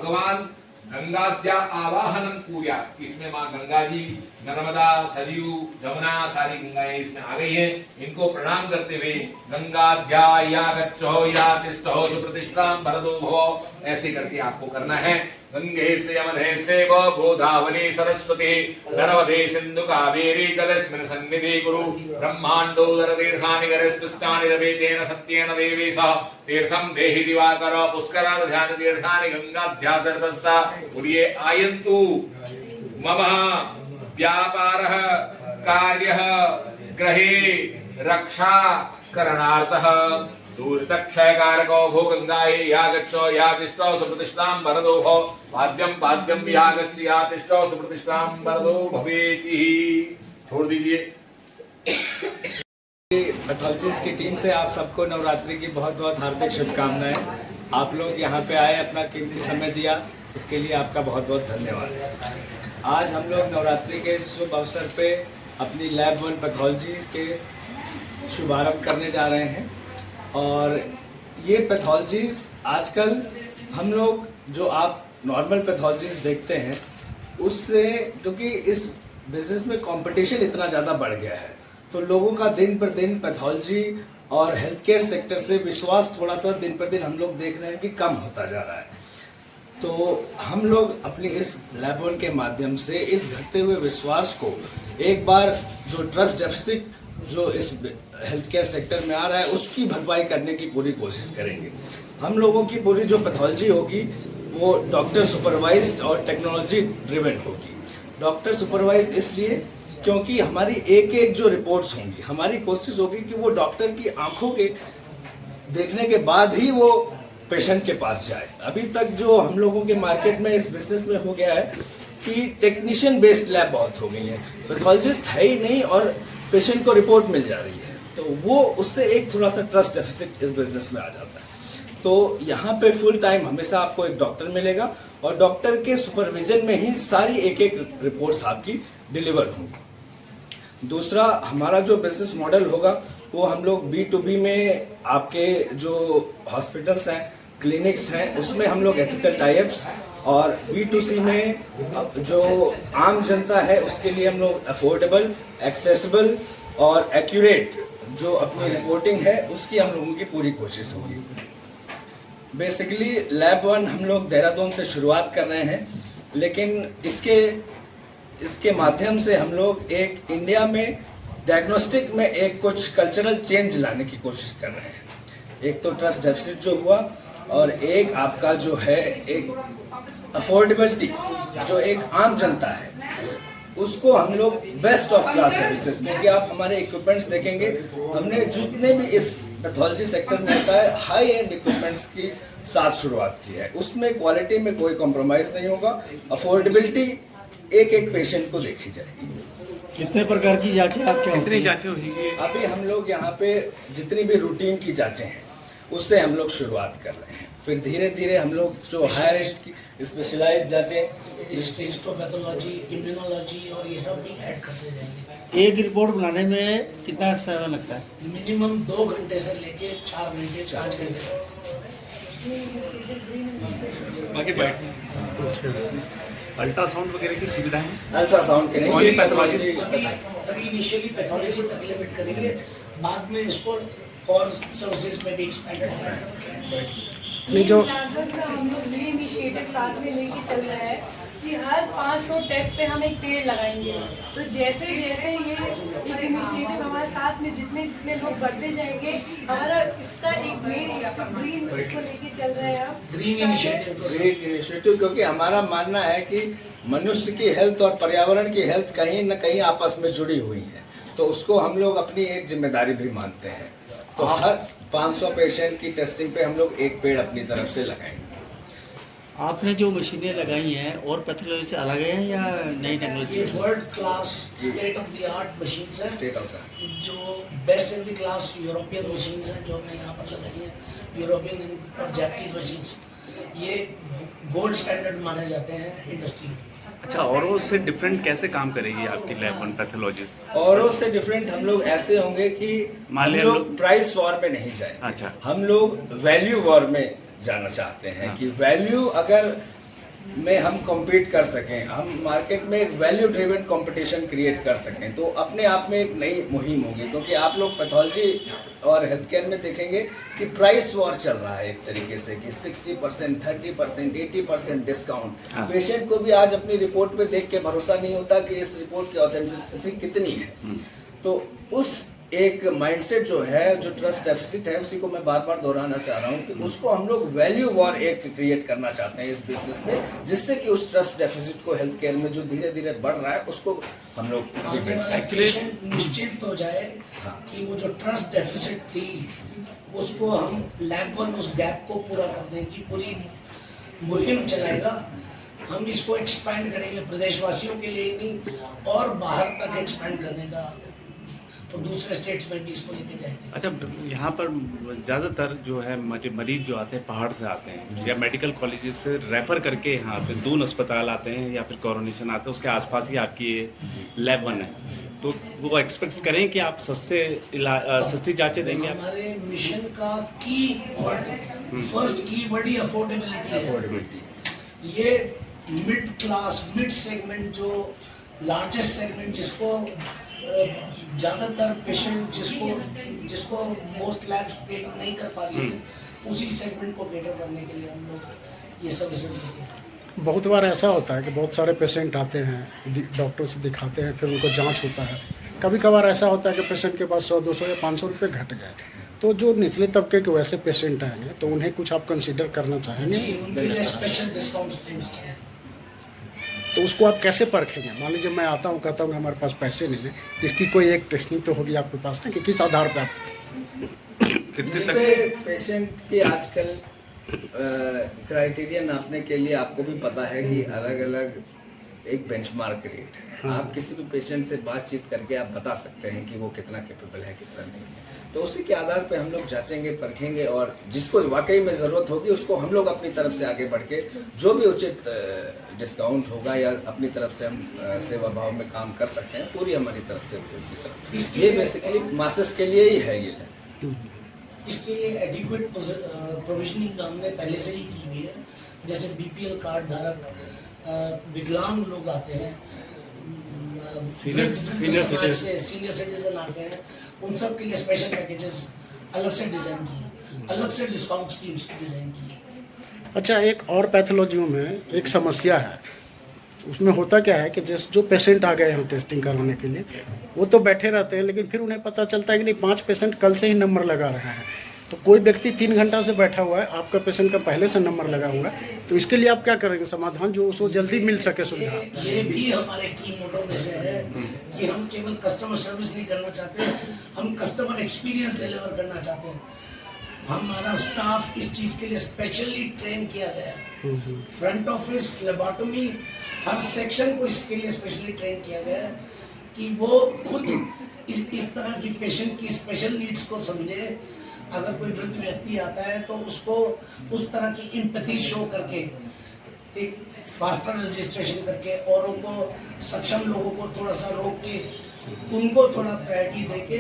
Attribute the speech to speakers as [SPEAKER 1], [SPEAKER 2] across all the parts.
[SPEAKER 1] भगवान गंगाद्या आवाहनम पूजा, इसमें माँ गंगा जी, नर्मदा, सरयू, जमुना, सारी गंगाएं इसमें आ गई हैं। इनको प्रणाम करते हुए गंगाद्या या गच्छो या तिष्ठो सुप्रतिष्ठां भरतो भव, ऐसे करके आपको करना है। गंगे से यमुने से गोदावरी सरस्वती नर्मदे सिंधु कावेरी जलस्मिन् सन्निधि कुरु, ब्रह्मांडोदर तीर्थानि गरस्पृष्टानि रवेतेन सत्येन देवेशः, तीर्थं देहि दिवाकर पुष्कर ध्यान तीर्थानि गंगाध्यासर्तस्ता उर्ये आयन्तु मम व्यापारः कार्यः गृहे रक्षा करणार्थः दूरतक्षयकारको भो गंगायै या गच्छो या तिष्ठो सुप्रतिष्ठां वरदो भव, पाद्यं पाद्यं या गच्छ या तिष्ठो सुप्रतिष्ठां वरदो भवेति। छोड़ दीजिए।
[SPEAKER 2] पैथोलॉजिस्ट की टीम से आप सबको नवरात्रि की बहुत बहुत हार्दिक शुभकामनाएं। आप लोग यहाँ पे आए, अपना कीमती समय दिया, उसके लिए आपका बहुत बहुत धन्यवाद। आज हम लोग नवरात्रि के शुभ अवसर पे अपनी लैब 1 पैथोलॉजीज के शुभारंभ करने जा रहे हैं। और ये पैथोलॉजीज आजकल हम लोग जो आप नॉर्मल पैथोलॉजीज देखते हैं उससे, क्योंकि इस बिजनेस में कंपटीशन इतना ज़्यादा बढ़ गया है, तो लोगों का दिन पर दिन पैथोलॉजी और हेल्थ केयर सेक्टर से विश्वास थोड़ा सा दिन पर दिन हम लोग देख रहे हैं कि कम होता जा रहा है। तो हम लोग अपनी इस लैब 1 के माध्यम से इस घटते हुए विश्वास को एक बार, जो ट्रस्ट डेफिसिट जो इस हेल्थ केयर सेक्टर में आ रहा है, उसकी भरपाई करने की पूरी कोशिश करेंगे। हम लोगों की पूरी जो पैथोलॉजी होगी वो डॉक्टर सुपरवाइज्ड और टेक्नोलॉजी ड्रिवन होगी। डॉक्टर सुपरवाइज इसलिए क्योंकि हमारी एक एक जो रिपोर्ट्स होंगी, हमारी कोशिश होगी कि वो डॉक्टर की आंखों के देखने के बाद ही वो पेशेंट के पास जाए। अभी तक जो हम लोगों के मार्केट में इस बिजनेस में हो गया है कि टेक्नीशियन बेस्ड लैब बहुत हो गई है, पैथोलॉजिस्ट है ही नहीं और पेशेंट को रिपोर्ट मिल जा रही है, तो वो उससे एक थोड़ा सा ट्रस्ट डेफिसिट इस बिजनेस में आ जाता है। तो यहाँ पे फुल टाइम हमेशा आपको एक डॉक्टर मिलेगा और डॉक्टर के सुपरविजन में ही सारी एक एक रिपोर्ट्स आपकी डिलीवर होंगी। दूसरा, हमारा जो बिजनेस मॉडल होगा वो हम लोग B2B में आपके जो हॉस्पिटल्स हैं, क्लिनिक्स हैं, उसमें हम लोग एथिकल टाइप्स, और B2C में जो आम जनता है उसके लिए हम लोग अफोर्डेबल, एक्सेसिबल और एक्यूरेट जो अपनी रिपोर्टिंग है उसकी हम लोगों की पूरी कोशिश होगी। बेसिकली लैब 1 हम लोग देहरादून से शुरुआत कर रहे हैं, लेकिन इसके माध्यम से हम लोग एक इंडिया में डायग्नोस्टिक में एक कुछ कल्चरल चेंज लाने की कोशिश कर रहे हैं। एक तो ट्रस्ट डेफिसिट जो हुआ, और एक आपका जो है एक अफोर्डेबिलिटी, जो एक आम जनता है उसको हम लोग बेस्ट ऑफ क्लास सर्विसेज, क्योंकि आप हमारे इक्विपमेंट्स देखेंगे, हमने जितने भी इस पैथोलॉजी सेक्टर में होता है हाई एंड इक्विपमेंट्स की साथ शुरुआत की है। उसमें क्वालिटी में कोई कॉम्प्रोमाइज नहीं होगा, अफोर्डेबिलिटी एक एक पेशेंट को देखी जाएगी।
[SPEAKER 3] कितने प्रकार की जांचें आपके,
[SPEAKER 4] कितनी जांचें होगी?
[SPEAKER 2] अभी हम लोग यहाँ पे जितनी भी रूटीन की जांचें हैं उससे हम लोग शुरुआत कर रहे हैं, फिर धीरे धीरे हम लोग जो हायर रिस्क की स्पेशलाइज्ड जांचें,
[SPEAKER 5] हिस्टोपैथोलॉजी, इम्यूनोलॉजी और ये सब भी ऐड करते जाएंगे।
[SPEAKER 3] एक रिपोर्ट बनाने में कितना समय लगता है?
[SPEAKER 5] मिनिमम 2 घंटे से लेके 4 घंटे 5 घंटे तक।
[SPEAKER 4] बाकी अल्ट्रासाउंड वगैरह की सुविधाएं हैं?
[SPEAKER 2] अल्ट्रासाउंड के
[SPEAKER 4] Only pathology।
[SPEAKER 5] अभी इनिशियली पैथोलॉजी तक लिमिट करेंगे, बाद में इसको और सर्विसेज में भी एक्सपेंड करेंगे।
[SPEAKER 6] ये जो हम लोग ये इनिशिएटिव साथ में लेके चल रहा है कि हर 500 टेस्ट पे हम एक पेड़ लगाएंगे। तो जैसे जैसे ये एक इनिशिएटिव हमारे साथ में जितने जितने लोग बढ़ते जाएंगे, हमारा इसका एक मेन ग्रीन इसको लेके चल रहा है आप
[SPEAKER 5] ग्रीन इनिशिएटिव,
[SPEAKER 2] क्योंकि हमारा मानना है कि मनुष्य की हेल्थ और पर्यावरण की हेल्थ कहीं न कहीं आपस में जुड़ी हुई है, तो उसको हम लोग अपनी एक जिम्मेदारी भी मानते हैं। तो हर 500 पेशेंट की टेस्टिंग पे हम लोग एक पेड़ अपनी तरफ से लगाएंगे।
[SPEAKER 3] आपने जो मशीनें लगाई हैं और पैथोलॉजी से अलग है या नई टेक्नोलॉजी?
[SPEAKER 5] ये world class state of the art machines हैं,
[SPEAKER 2] स्टेट ऑफ द
[SPEAKER 5] जो best in the class European machines हैं जो हमने यहाँ पर लगाई हैं, यूरोपियन और जापानीज मशीन्स। ये गोल्ड स्टैंडर्ड माने जाते हैं इंडस्ट्री में।
[SPEAKER 4] अच्छा, औरों से डिफरेंट कैसे काम करेगी आपकी लैब 1 पैथोलॉजिस्ट?
[SPEAKER 2] औरों से डिफरेंट हम लोग ऐसे होंगे कि हम लोग प्राइस वॉर में नहीं जाए।
[SPEAKER 4] अच्छा,
[SPEAKER 2] हम लोग वैल्यू वॉर में जाना चाहते हैं कि वैल्यू अगर में हम कॉम्पीट कर सकें, हम मार्केट में एक वैल्यू ड्रिवन कंपटीशन क्रिएट कर सकें, तो अपने आप में एक नई मुहिम होगी। क्योंकि आप लोग पैथोलॉजी और हेल्थ केयर में देखेंगे कि प्राइस वॉर चल रहा है एक तरीके से, कि 60%, 30%, 80% डिस्काउंट। पेशेंट को भी आज अपनी रिपोर्ट पे देख के भरोसा नहीं होता कि इस रिपोर्ट की ऑथेंटिसिटी कितनी है। तो उस एक माइंडसेट जो है, जो ट्रस्ट डेफिसिट है, उसी को मैं बार बार दोहराना चाह रहा हूँ कि उसको हम लोग वैल्यू वॉर एक क्रिएट करना चाहते हैं इस बिजनेस में, जिससे कि उस ट्रस्ट डेफिसिट को हेल्थ केयर में जो धीरे धीरे बढ़ रहा है उसको हम लोग
[SPEAKER 5] एक्चुअली निश्चित हो जाए कि वो जो ट्रस्ट डेफिसिट थी उसको हम लैब 1 उस गैप को पूरा करने की पूरी मुहिम चलाएगा। हम इसको एक्सपैंड करेंगे प्रदेशवासियों के लिए ही नहीं, और बाहर तक एक्सपैंड करने का, तो दूसरे स्टेट्स में भी इसको लेके जाएंगे।
[SPEAKER 4] अच्छा, यहाँ पर ज़्यादातर जो है मरीज जो आते हैं पहाड़ से आते हैं या मेडिकल कॉलेजेस से रेफ़र करके यहाँ पे दून अस्पताल आते हैं या फिर कोरोनेशन आते हैं, उसके आसपास ही आपकी लैब 1 है, तो वो एक्सपेक्ट करें कि आप सस्ती जांचें देंगे आप?
[SPEAKER 5] हमारे मिशन का की वर्ड, फर्स्ट की वर्ड ही अफोर्डेबिलिटी है। ये मिड क्लास, मिड सेगमेंट, जो लार्जेस्ट सेगमेंट, जिसको ज़्यादातर पेशेंट जिसको मोस्ट लैब्स केटर नहीं कर पा रही है, उसी सेगमेंट को केटर करने के लिए हम लोग ये सर्विसेज देते हैं।
[SPEAKER 7] बहुत बार ऐसा होता है कि बहुत सारे पेशेंट आते हैं, डॉक्टर से दिखाते हैं, फिर उनको जांच होता है। कभी कभार ऐसा होता है कि पेशेंट के पास 100, 200 या 500 रुपये घट गए, तो जो निचले तबके के वैसे पेशेंट आएंगे तो उन्हें कुछ आप कंसीडर करना चाहेंगे?
[SPEAKER 5] जी, उनके लिए स्पेशल डिस्काउंट स्कीम्स हैं।
[SPEAKER 7] तो उसको आप कैसे परखेंगे? मान लीजिए मैं आता हूँ, कहता हूँ हमारे पास पैसे नहीं है, इसकी कोई एक टेस्टिंग तो होगी आपके पास ना, कि किस आधार पर आप
[SPEAKER 4] कितने तक
[SPEAKER 2] पेशेंट की आजकल क्राइटेरिया नापने के लिए आपको भी पता है कि अलग अलग एक बेंचमार्क रेट है। आप किसी भी पेशेंट से बातचीत करके आप बता सकते हैं कि वो कितना कैपेबल है, कितना नहीं है। तो उसी के आधार पे हम लोग जांचेंगे, परखेंगे, और जिसको वाकई में ज़रूरत होगी उसको हम लोग अपनी तरफ से आगे बढ़ के जो भी उचित डिस्काउंट होगा या अपनी तरफ से हम सेवा भाव में काम कर सकते हैं, पूरी हमारी तरफ से। ये बेसिकली मासेस के लिए ही है ये।
[SPEAKER 5] इसके लिए एडिक्वेट प्रोविजनिंग हमने पहले से ही की हुई है। जैसे BPL कार्ड धारक, विकलांग लोग आते हैं, सीनियर सिटीजन आते हैं, उन सब के लिए स्पेशल पैकेजेस अलग से डिजाइन किए, अलग से डिस्काउंट स्कीम्स डिजाइन की।
[SPEAKER 7] अच्छा, एक और पैथोलॉजियों में एक समस्या है, उसमें होता क्या है कि जो पेशेंट आ गए हैं टेस्टिंग कराने के लिए, वो तो बैठे रहते हैं, लेकिन फिर उन्हें पता चलता है कि नहीं 5 पेशेंट कल से ही नंबर लगा रहे हैं। तो कोई व्यक्ति 3 घंटा से बैठा हुआ है, आपका पेशेंट का पहले से नंबर लगा हुआ है, तो इसके लिए आप क्या करेंगे समाधान, जो उसको जल्दी मिल सके सुविधा?
[SPEAKER 5] ये भी हमारे की मोटो में से है कि हम केवल कस्टमर सर्विस नहीं करना चाहते, हम कस्टमर एक्सपीरियंस डिलीवर करना चाहते हैं। हमारा स्टाफ इस चीज के लिए स्पेशली ट्रेन किया गया है। फ्रंट ऑफिस, फ्लेबोटोमी, हर सेक्शन को इसके लिए स्पेशली ट्रेन किया गया है कि वो खुद इस तरह की पेशेंट की स्पेशल नीड्स को समझे। अगर कोई वृद्ध व्यक्ति आता है तो उसको उस तरह की एम्पैथी शो करके, एक फास्टर रजिस्ट्रेशन करके, औरों को, सक्षम लोगों को थोड़ा सा रोक के, उनको थोड़ा प्रायोरिटी देके,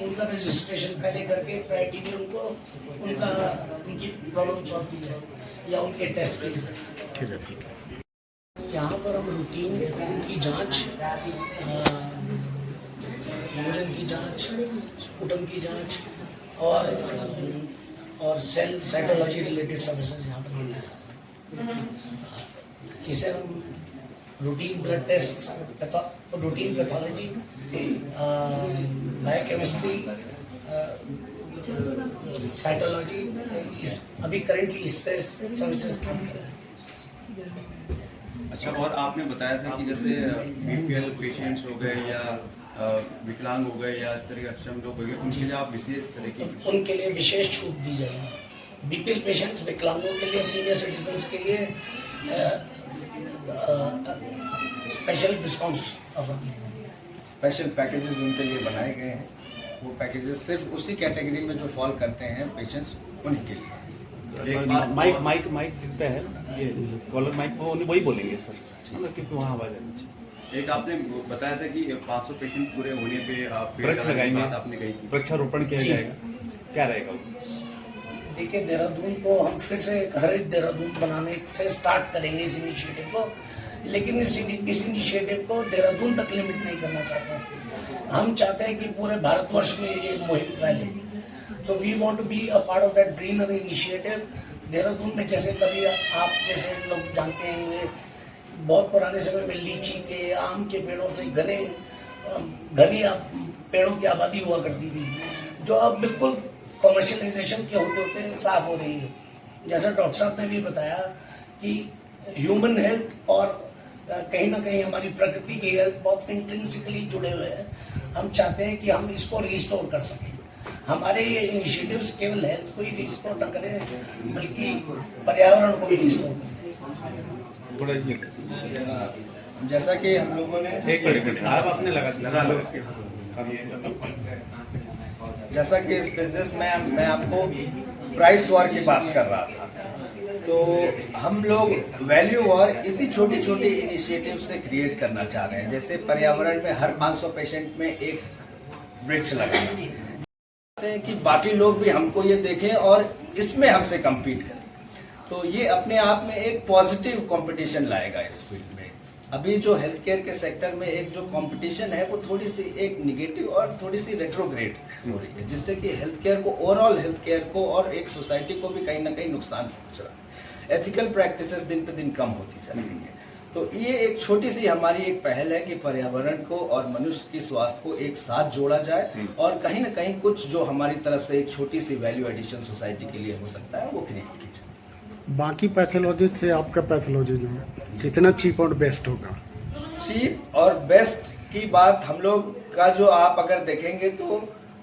[SPEAKER 5] उनका रजिस्ट्रेशन पहले करके प्रायोरिटी में उनकी प्रॉब्लम सॉल्व की जाए या उनके टेस्ट किए जाए।
[SPEAKER 7] ठीक है, ठीक है।
[SPEAKER 5] यहाँ पर हम रूटीन खून की जांच, यूरिन की जांच, स्पुटम की जांच और सेल साइटोलॉजी रिलेटेड सर्विसेज यहाँ पर मिलने जा रहे हैं। इसे हम routine blood test, routine pathology, biochemistry, cytology, इस अभी करेंटली इस सर्विसेज काम कर रहे हैं।
[SPEAKER 8] अच्छा, और आपने बताया था कि जैसे BPL पेशेंट्स हो गए या विकलांग हो गए या इस तरह के अक्षम लोग हो गए, उनके लिए आप विशेष तरह की,
[SPEAKER 5] उनके लिए विशेष छूट दी जाएगी। BPL पेशेंट्स, विकलांगों के लिए, सीनियर सिटीजन्स के लिए स्पेशल डिस्काउंट्स ऑफर किए हैं।
[SPEAKER 2] स्पेशल पैकेजेस उनके लिए बनाए गए हैं। वो पैकेजेस सिर्फ उसी कैटेगरी में जो फॉल करते हैं पेशेंट्स, उन्हीं के लिए।
[SPEAKER 4] माइक जिन पे है ये कॉलर माइक, वो वही बोलेंगे सर, क्योंकि वहाँ आवाज है।
[SPEAKER 8] एक आपने बताया था कि 500 पेशेंट पूरे होने पे आप
[SPEAKER 4] वृक्ष लगाएंगे,
[SPEAKER 8] आपने कही थी
[SPEAKER 4] वृक्षारोपण किया जाएगा, क्या रहेगा वो?
[SPEAKER 5] देखिए, देहरादून को हम फिर से एक हरित देहरादून बनाने से स्टार्ट करेंगे इस इनिशिएटिव को, लेकिन इस इनिशिएटिव को देहरादून तक लिमिट नहीं करना चाहते हैं। हम चाहते हैं कि पूरे भारतवर्ष में ये मुहिम फैले। तो we want to be a part of that greener initiative. Dehradun में जैसे कभी आप में से लोग जानते होंगे, बहुत पुराने समय में लीची के, आम के पेड़ों से घनी पेड़ों की आबादी हुआ करती थी, जो अब बिल्कुल कमर्शियलाइजेशन के होते होते साफ हो रही है। जैसा डॉक्टर साहब ने भी बताया कि ह्यूमन हेल्थ और कहीं ना कहीं हमारी प्रकृति की हेल्थ बहुत इंटेंसिकली जुड़े हुए हैं। हम चाहते हैं कि हम इसको रिस्टोर कर सकें। हमारे ये इनिशिएटिव्स केवल हेल्थ को ही रिस्टोर न करें, बल्कि पर्यावरण को भी रिस्टोर करें।
[SPEAKER 2] जैसा कि हम लोगों ने
[SPEAKER 4] एक मिनट आप अपने लगा लो।
[SPEAKER 2] जैसा कि इस बिजनेस में मैं आपको प्राइस वॉर की बात कर रहा था, तो हम लोग वैल्यू वॉर इसी छोटी छोटी इनिशिएटिव से क्रिएट करना चाह रहे हैं। जैसे पर्यावरण में हर 500 पेशेंट में एक वृक्ष लगाना, चाहते हैं कि बाकी लोग भी हमको ये देखें और इसमें हमसे कम्पीट करें। तो ये अपने आप में एक पॉजिटिव कंपटीशन लाएगा इस फील्ड में। अभी जो हेल्थ केयर के सेक्टर में एक जो कंपटीशन है वो थोड़ी सी एक निगेटिव और थोड़ी सी रेट्रोग्रेड हो रही है, जिससे कि हेल्थ केयर को, ओवरऑल हेल्थ केयर को और एक सोसाइटी को भी कहीं ना कहीं नुकसान पहुंच रहा है। एथिकल प्रैक्टिसेस दिन पे दिन कम होती जा रही है। तो ये एक छोटी सी हमारी एक पहल है कि पर्यावरण को और मनुष्य की स्वास्थ्य को एक साथ जोड़ा जाए और कहीं ना कहीं कुछ जो हमारी तरफ से एक छोटी सी वैल्यू एडिशन सोसाइटी के लिए हो सकता है वो क्रिएट की जाए।
[SPEAKER 7] बाकी पैथोलॉजी से आपका पैथोलॉजी जो है कितना चीप और बेस्ट होगा?
[SPEAKER 2] चीप और बेस्ट की बात हम लोग का जो आप अगर देखेंगे तो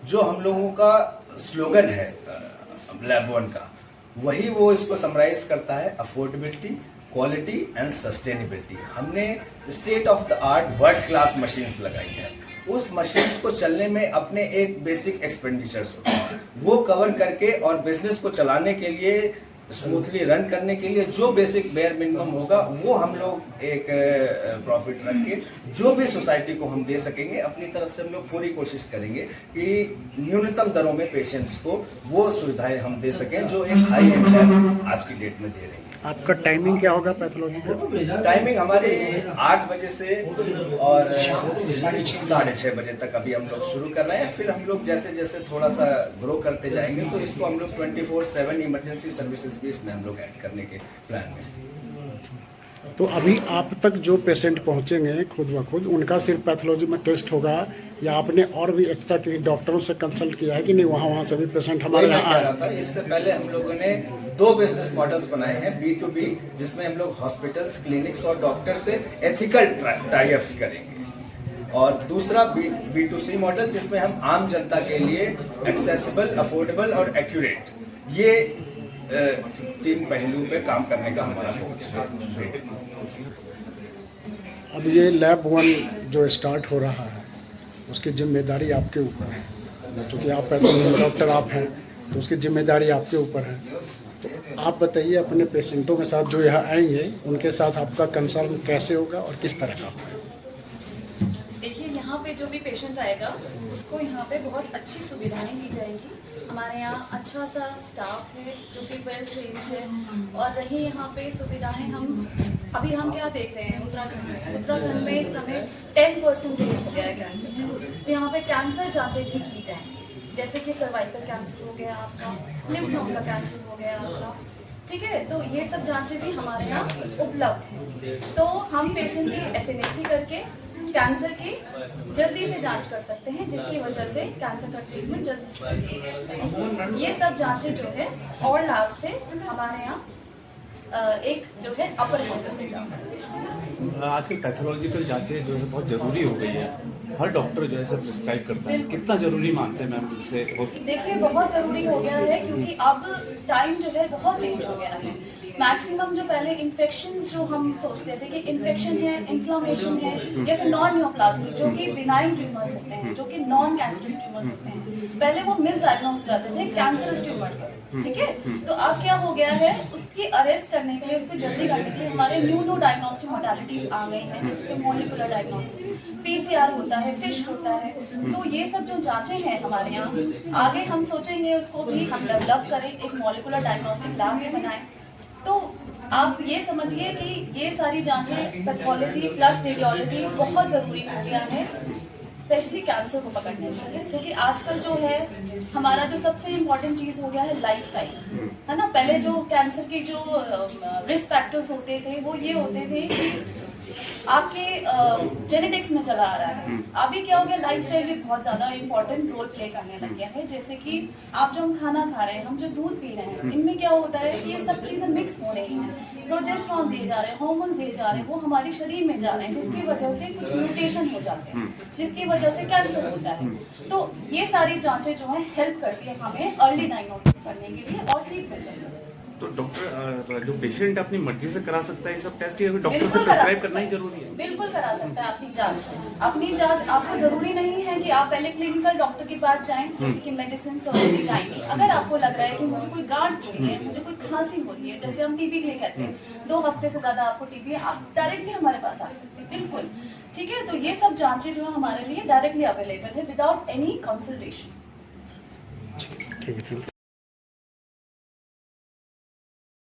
[SPEAKER 2] जो हम लोगों का स्लोगन है लैब वन का, वही वो इसको समराइज करता है, अफोर्डेबिलिटी, क्वालिटी एंड सस्टेनेबिलिटी। हमने state of the art world class machines लगाई हैं। उस मशीन्स को चलने में अपने एक बेसिक एक्सपेंडिचर्स होते हैं, वो कवर करके और बिजनेस को चलाने के लिए, स्मूथली रन करने के लिए जो बेसिक बेयर मिनिमम होगा वो हम लोग एक प्रॉफिट रख के जो भी सोसाइटी को हम दे सकेंगे, अपनी तरफ से हम लोग पूरी कोशिश करेंगे कि न्यूनतम दरों में पेशेंट्स को वो सुविधाएं हम दे सकें जो एक हाई एंड आज की डेट में दे रहे हैं।
[SPEAKER 7] आपका टाइमिंग क्या होगा पैथोलॉजी का?
[SPEAKER 2] टाइमिंग हमारे 8 बजे से और 6:30 बजे तक अभी हम लोग शुरू कर रहे हैं। फिर हम लोग जैसे जैसे थोड़ा सा ग्रो करते जाएंगे तो इसको हम लोग 24/7 इमरजेंसी सर्विसेज भी इसमें हम लोग ऐड करने के प्लान में।
[SPEAKER 7] तो अभी आप तक जो पेशेंट पहुंचेंगे खुद ब खुद, उनका सिर्फ पैथोलॉजी में टेस्ट होगा या आपने और भी एक्स्ट्रा डॉक्टरों से कंसल्ट किया है कि नहीं? वहाँ से भी पेशेंट हमारे यहाँ आए?
[SPEAKER 2] इससे पहले हम लोगों ने 2 बिजनेस मॉडल्स बनाए हैं, B2B, जिसमें हम लोग हॉस्पिटल्स, क्लिनिक्स और डॉक्टर से एथिकल टाई अप्स करेंगे, और दूसरा B2C मॉडल जिसमें हम आम जनता के लिए एक्सेसिबल, अफोर्डेबल और एक्यूरेट, ये 3 पहलू पे काम करने का हमारा फोकस है।
[SPEAKER 7] अब ये लैब वन जो स्टार्ट हो रहा है उसकी जिम्मेदारी आपके ऊपर है, क्योंकि आप पैथोलॉजी डॉक्टर आप हैं तो उसकी जिम्मेदारी आपके ऊपर है। तो आप बताइए अपने पेशेंटों के साथ जो यहाँ आएंगे उनके साथ आपका कंसर्न कैसे होगा और किस तरह का होगा?
[SPEAKER 9] देखिए, यहाँ पे जो भी पेशेंट आएगा उसको यहाँ पे बहुत अच्छी सुविधाएं दी जाएंगी। हमारे यहाँ अच्छा सा स्टाफ है जो कि वेल ट्रेन्ड है, और रही यहाँ पे सुविधाएं, हम क्या देख रहे हैं उत्तराखंड में इस समय 10% हो गया है कैंसर। तो यहाँ पे कैंसर जांचें भी की जाएंगी, जैसे कि सर्वाइकल कैंसर हो गया आपका, लिम्फ नोड का कैंसर हो गया आपका, ठीक है। तो ये सब जांचें भी हमारे यहाँ उपलब्ध हैं। तो हम पेशेंट की एफिनेसी करके कैंसर की जल्दी से जांच कर सकते हैं, जिसकी वजह से कैंसर का ट्रीटमेंट जल्दी से कर सकते हैं। ये सब जांचें जो है और लैब से हमारे यहाँ एक जो है अपर हेल्थ।
[SPEAKER 4] आजकल पैथोलॉजिकल जांचें जो है बहुत जरूरी हो गई है, हर डॉक्टर जो है सब प्रिस्क्राइब करता है। कितना जरूरी मानते हैं मैम इससे?
[SPEAKER 9] देखिए, बहुत जरूरी हो गया है, क्योंकि अब टाइम जो है बहुत चेंज हो गया है। मैक्सिमम जो पहले इन्फेक्शन जो हम सोचते थे कि इन्फेक्शन है, इन्फ्लामेशन है, या फिर नॉन न्यूप्लास्टिक जो कि बिनाइन ट्यूमर्स होते हैं, जो कि नॉन कैंसरस ट्यूमर्स होते हैं, पहले वो मिस डायग्नोज जाते थे कैंसरस ट्यूमर के। ठीक है। तो अब क्या हो गया है, उसकी अरेस्ट करने के लिए, उसको जल्दी करने के लिए हमारे न्यू डायग्नोस्टिक मोडालिटीज आ गई हैं, जैसे कि मॉलिक्यूलर डायग्नोस्टिक, पीसीआर होता है, फिश होता है। तो ये सब जो जांचें हैं हमारे यहाँ, आगे हम सोचेंगे उसको भी हम डेवलप करें, एक मॉलिक्यूलर डायग्नोस्टिक लैब भी बनाएं। तो आप ये समझिए कि ये सारी जांचें, पैथोलॉजी प्लस रेडियोलॉजी बहुत जरूरी हो गया है, स्पेशली कैंसर को पकड़ने के लिए। क्योंकि आजकल जो है हमारा जो सबसे इम्पोर्टेंट चीज हो गया है लाइफस्टाइल, है ना। पहले जो कैंसर के जो रिस्क फैक्टर्स होते थे वो ये होते थे कि आपके जेनेटिक्स में चला आ रहा है। अभी क्या हो गया, लाइफस्टाइल भी बहुत ज्यादा इंपॉर्टेंट रोल प्ले करने लग गया है। जैसे कि आप जो हम खाना खा रहे हैं, हम जो दूध पी रहे हैं, इनमें क्या होता है कि ये सब चीजें मिक्स हो रही हैं, प्रोजेस्टेरॉन दिए जा रहे हैं, हार्मोन दिए जा रहे हैं, वो हमारे शरीर में जा रहे हैं, जिसकी वजह से कुछ म्यूटेशन हो जाते हैं, जिसकी वजह से कैंसर होता है। तो ये सारी जांचें जो है हेल्प करती है हमें अर्ली डायग्नोसिस करने के लिए और ट्रीटमेंट करने के लिए।
[SPEAKER 4] तो डॉक्टर, जो पेशेंट अपनी मर्जी से करा सकता है ये सब टेस्ट, या डॉक्टर से
[SPEAKER 9] बिल्कुल
[SPEAKER 4] प्रिस्क्राइब
[SPEAKER 9] करा
[SPEAKER 4] करना ही जरूरी है?
[SPEAKER 9] बिल्कुल करा सकता है अपनी जांच। अपनी जांच आपको जरूरी नहीं है कि आप पहले क्लिनिकल डॉक्टर के पास जाएं, जैसे कि मेडिसिन सर्जरी गायनी। अगर आपको लग रहा है कि मुझे कोई गांठ हो रही है, मुझे कोई खांसी हो रही है, जैसे हम टीबी के लिए कहते हैं 2 हफ्ते से ज्यादा आपको टीबी है, आप डायरेक्टली हमारे पास आ सकते हैं, बिल्कुल ठीक है। तो ये सब जांचें जो है हमारे लिए डायरेक्टली अवेलेबल है विदाउट एनी कंसल्टेशन।
[SPEAKER 7] ठीक है।